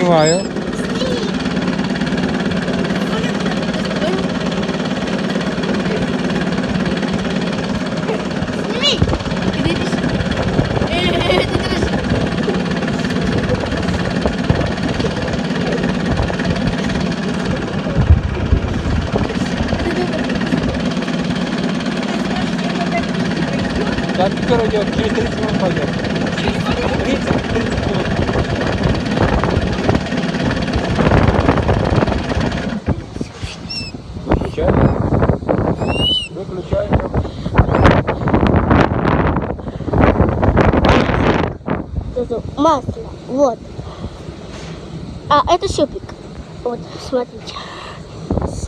Открываю. Сними. И выпиши. Да, скоро идет, через 30 минут пойдет. 30 минут. Выключаем. Выключаем. Это масло. Вот. А это щупик. Вот, смотрите.